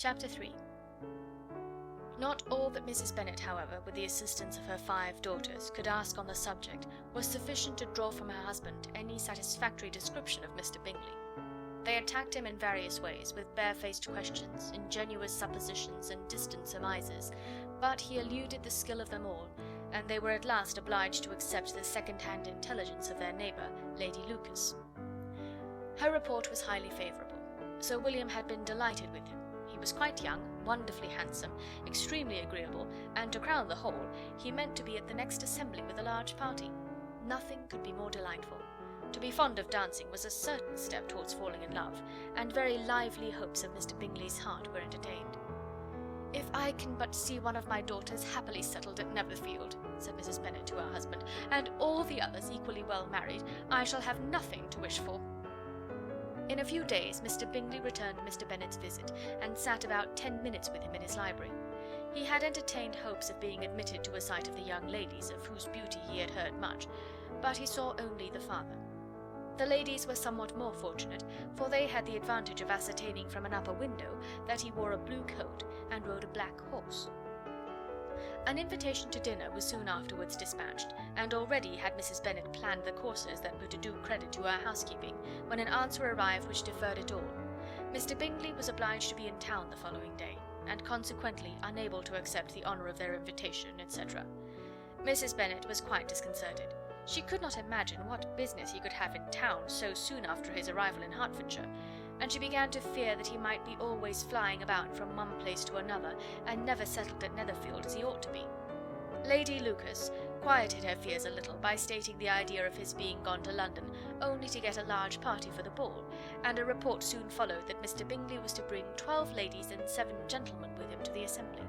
Chapter 3. Not all that Mrs. Bennet, however, with the assistance of her 5 daughters, could ask on the subject was sufficient to draw from her husband any satisfactory description of Mr. Bingley. They attacked him in various ways, with barefaced questions, ingenuous suppositions, and distant surmises, but he eluded the skill of them all, and they were at last obliged to accept the second-hand intelligence of their neighbour, Lady Lucas. Her report was highly favourable. Sir William had been delighted with him. He was quite young, wonderfully handsome, extremely agreeable, and to crown the whole, he meant to be at the next assembly with a large party. Nothing could be more delightful. To be fond of dancing was a certain step towards falling in love, and very lively hopes of Mr. Bingley's heart were entertained. "If I can but see one of my daughters happily settled at Netherfield," said Mrs. Bennet to her husband, "and all the others equally well married, I shall have nothing to wish for." In a few days Mr. Bingley returned Mr. Bennet's visit, and sat about 10 minutes with him in his library. He had entertained hopes of being admitted to a sight of the young ladies, of whose beauty he had heard much, but he saw only the father. The ladies were somewhat more fortunate, for they had the advantage of ascertaining from an upper window that he wore a blue coat and rode a black horse. An invitation to dinner was soon afterwards dispatched, and already had Mrs. Bennet planned the courses that were to do credit to her housekeeping, when an answer arrived which deferred it all. Mr. Bingley was obliged to be in town the following day, and consequently unable to accept the honour of their invitation, etc. Mrs. Bennet was quite disconcerted. She could not imagine what business he could have in town so soon after his arrival in Hertfordshire, and she began to fear that he might be always flying about from one place to another, and never settled at Netherfield as he ought to be. Lady Lucas quieted her fears a little by stating the idea of his being gone to London only to get a large party for the ball, and a report soon followed that Mr. Bingley was to bring 12 ladies and 7 gentlemen with him to the assembly.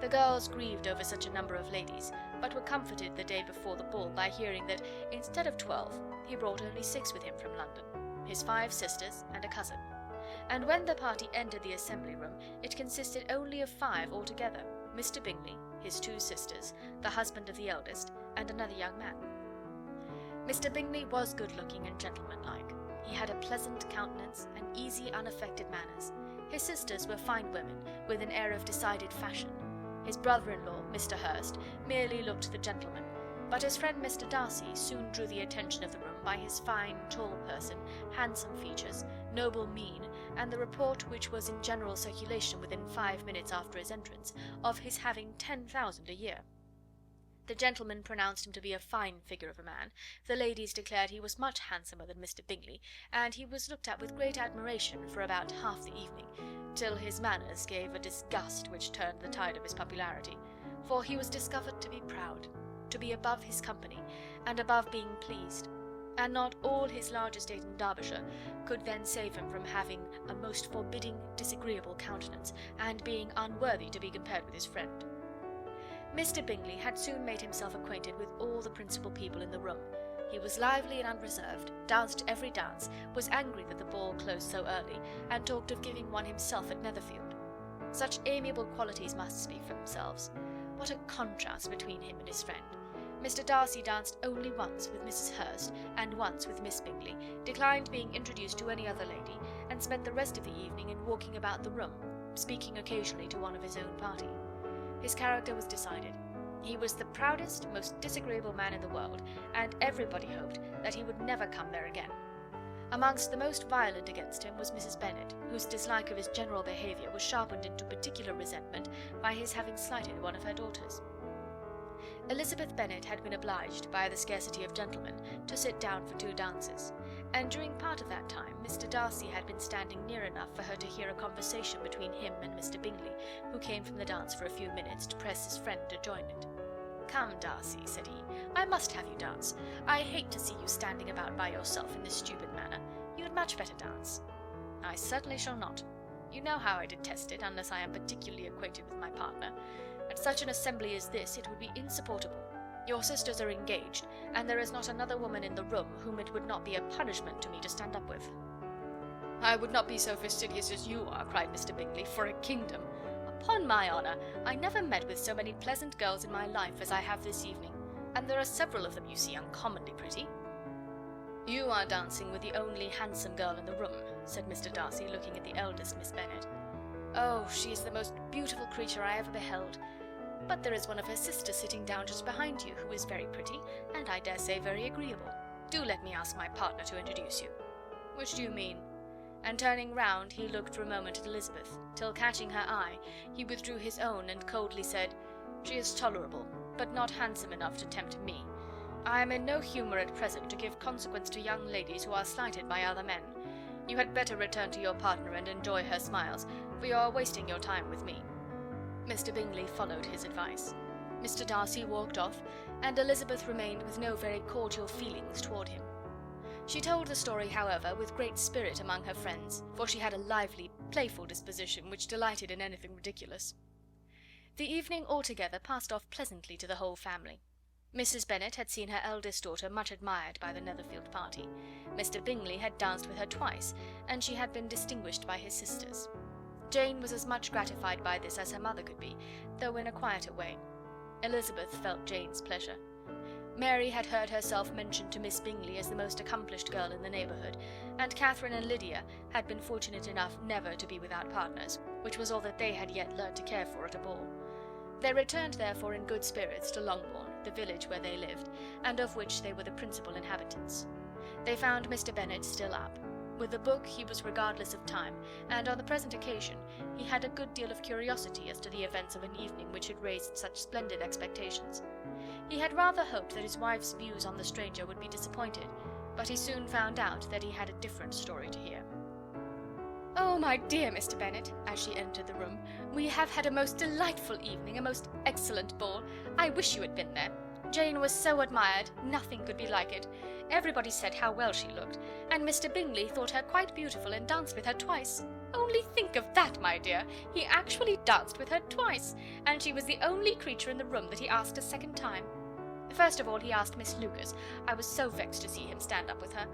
The girls grieved over such a number of ladies, but were comforted the day before the ball by hearing that, instead of 12, he brought only 6 with him from London, his 5 sisters and a cousin. And when the party entered the assembly room, it consisted only of 5 altogether: Mr. Bingley, his 2 sisters, the husband of the eldest, and another young man. Mr. Bingley was good-looking and gentlemanlike. He had a pleasant countenance and easy, unaffected manners. His sisters were fine women, with an air of decided fashion. His brother-in-law, Mr. Hurst, merely looked the gentleman, but his friend Mr. Darcy soon drew the attention of the room by his fine, tall person, handsome features, noble mien, and the report which was in general circulation within 5 minutes after his entrance, of his having 10,000 a year. The gentlemen pronounced him to be a fine figure of a man, the ladies declared he was much handsomer than Mr. Bingley, and he was looked at with great admiration for about half the evening, till his manners gave a disgust which turned the tide of his popularity, for he was discovered to be proud, to be above his company, and above being pleased, and not all his large estate in Derbyshire could then save him from having a most forbidding, disagreeable countenance, and being unworthy to be compared with his friend. Mr. Bingley had soon made himself acquainted with all the principal people in the room. He was lively and unreserved, danced every dance, was angry that the ball closed so early, and talked of giving one himself at Netherfield. Such amiable qualities must speak for themselves. What a contrast between him and his friend! Mr. Darcy danced only once with Mrs. Hurst, and once with Miss Bingley, declined being introduced to any other lady, and spent the rest of the evening in walking about the room, speaking occasionally to one of his own party. His character was decided. He was the proudest, most disagreeable man in the world, and everybody hoped that he would never come there again. Amongst the most violent against him was Mrs. Bennet, whose dislike of his general behaviour was sharpened into particular resentment by his having slighted one of her daughters. Elizabeth Bennet had been obliged, by the scarcity of gentlemen, to sit down for 2 dances, and during part of that time Mr. Darcy had been standing near enough for her to hear a conversation between him and Mr. Bingley, who came from the dance for a few minutes to press his friend to join it. "Come, Darcy," said he, "I must have you dance. I hate to see you standing about by yourself in this stupid manner. You had much better dance." "I certainly shall not. You know how I detest it, unless I am particularly acquainted with my partner. At such an assembly as this it would be insupportable. Your sisters are engaged, and there is not another woman in the room whom it would not be a punishment to me to stand up with." "I would not be so fastidious as you are," cried Mr. Bingley, "for a kingdom. Upon my honour, I never met with so many pleasant girls in my life as I have this evening, and there are several of them, you see, uncommonly pretty." "You are dancing with the only handsome girl in the room," said Mr. Darcy, looking at the eldest Miss Bennet. Oh, she is the most beautiful creature I ever beheld. But there is one of her sisters sitting down just behind you, who is very pretty, and I dare say very agreeable. Do let me ask my partner to introduce you." "Which do you mean?" And turning round, he looked for a moment at Elizabeth, till catching her eye, he withdrew his own and coldly said, "She is tolerable, but not handsome enough to tempt me. I am in no humour at present to give consequence to young ladies who are slighted by other men. You had better return to your partner and enjoy her smiles, for you are wasting your time with me." Mr. Bingley followed his advice. Mr. Darcy walked off, and Elizabeth remained with no very cordial feelings toward him. She told the story, however, with great spirit among her friends, for she had a lively, playful disposition which delighted in anything ridiculous. The evening altogether passed off pleasantly to the whole family. Mrs. Bennet had seen her eldest daughter much admired by the Netherfield party. Mr. Bingley had danced with her twice, and she had been distinguished by his sisters. Jane was as much gratified by this as her mother could be, though in a quieter way. Elizabeth felt Jane's pleasure. Mary had heard herself mentioned to Miss Bingley as the most accomplished girl in the neighbourhood, and Catherine and Lydia had been fortunate enough never to be without partners, which was all that they had yet learnt to care for at a ball. They returned therefore in good spirits to Longbourn, the village where they lived, and of which they were the principal inhabitants. They found Mr. Bennet still up. With a book he was regardless of time, and on the present occasion he had a good deal of curiosity as to the events of an evening which had raised such splendid expectations. He had rather hoped that his wife's views on the stranger would be disappointed, but he soon found out that he had a different story to hear. "Oh, my dear Mr. Bennet," as she entered the room, "we have had a most delightful evening, a most excellent ball. I wish you had been there. Jane was so admired, nothing could be like it. Everybody said how well she looked, and Mr. Bingley thought her quite beautiful and danced with her twice. Only think of that, my dear! He actually danced with her twice, and she was the only creature in the room that he asked a second time. First of all he asked Miss Lucas. I was so vexed to see him stand up with her.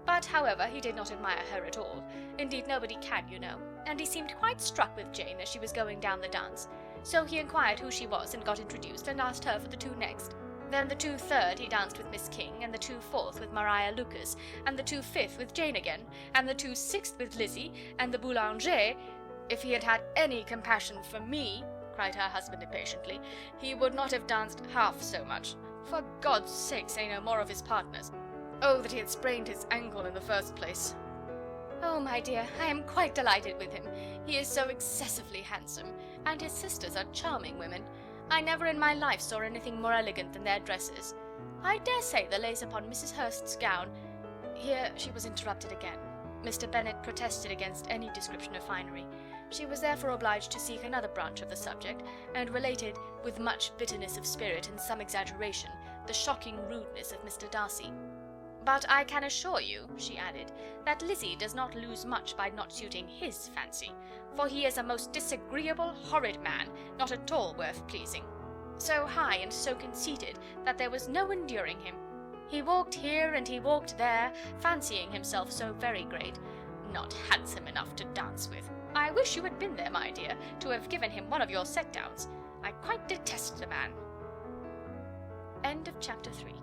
But, however, he did not admire her at all. Indeed, nobody can, you know, and he seemed quite struck with Jane as she was going down the dance. So he inquired who she was and got introduced, and asked her for the two next. Then the 2/3 he danced with Miss King, and the 2/4 with Maria Lucas, and the 2/5 with Jane again, and the 2/6 with Lizzie, and the boulanger. If he had had any compassion for me," cried her husband impatiently, "he would not have danced half so much. For God's sake, say no more of his partners. Oh, that he had sprained his ankle in the first place." "Oh, my dear, I am quite delighted with him. He is so excessively handsome, and his sisters are charming women. I never in my life saw anything more elegant than their dresses. I dare say the lace upon Mrs. Hurst's gown—" Here she was interrupted again. Mr. Bennet protested against any description of finery. She was therefore obliged to seek another branch of the subject, and related, with much bitterness of spirit and some exaggeration, the shocking rudeness of Mr. Darcy. "But I can assure you," she added, "that Lizzie does not lose much by not suiting his fancy, for he is a most disagreeable, horrid man, not at all worth pleasing. So high and so conceited that there was no enduring him. He walked here and he walked there, fancying himself so very great. Not handsome enough to dance with. I wish you had been there, my dear, to have given him one of your set-downs. I quite detest the man." End of chapter 3.